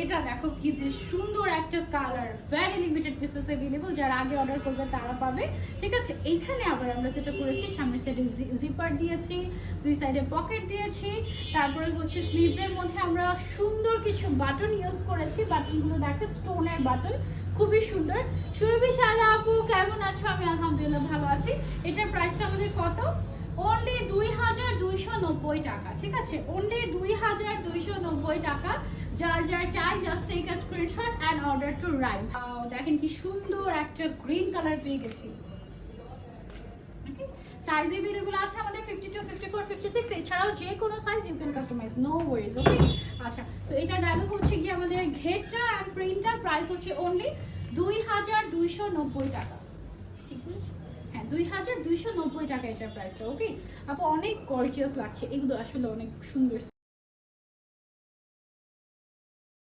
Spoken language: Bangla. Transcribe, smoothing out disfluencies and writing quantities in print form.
এটা দেখো কি যে সুন্দর একটা colour, very limited pieces available, যারা আগে অর্ডার করবে তারা পাবে। ঠিক আছে, এইখানে আবার আমরা যেটা করেছি, সামনের সাইডে জিপার দিয়েছি, দুই সাইডে পকেট দিয়েছি, তারপরে হচ্ছে স্লিভসের মধ্যে আমরা সুন্দর কিছু বাটন ইউজ করেছি। বাটনগুলো দেখো স্টোনের বাটন, খুবই সুন্দর। সুরভি শালা আপু কেমন আছো? আমি আলহামদুলিল্লাহ ভালো আছি। এটার প্রাইসটা আমাদের কত? অনলি 2290 টাকা। ঠিক আছে, অনলি 2290 টাকা। যার যার চাই just take a screenshot and order to rhyme. দেখেন কি সুন্দর একটা গ্রিন কালার পেয়ে গেছি। সাইজ अवेलेबल আছে আমাদের 52, 54, 56, এছাড়াও যে কোনো size you can customize, no worries. Okay, আচ্ছা, সো এটা গেল হচ্ছে কি আমাদের ঘেরটা অ্যান্ড প্রিন্টটা। প্রাইস হচ্ছে অনলি 2290 টাকা। ঠিক বলেছি? হ্যাঁ, 2290 টাকা এটার প্রাইসটা। ওকে আপু, অনেক গর্জিয়াস লাগছে এগুলো, আসলে অনেক সুন্দর।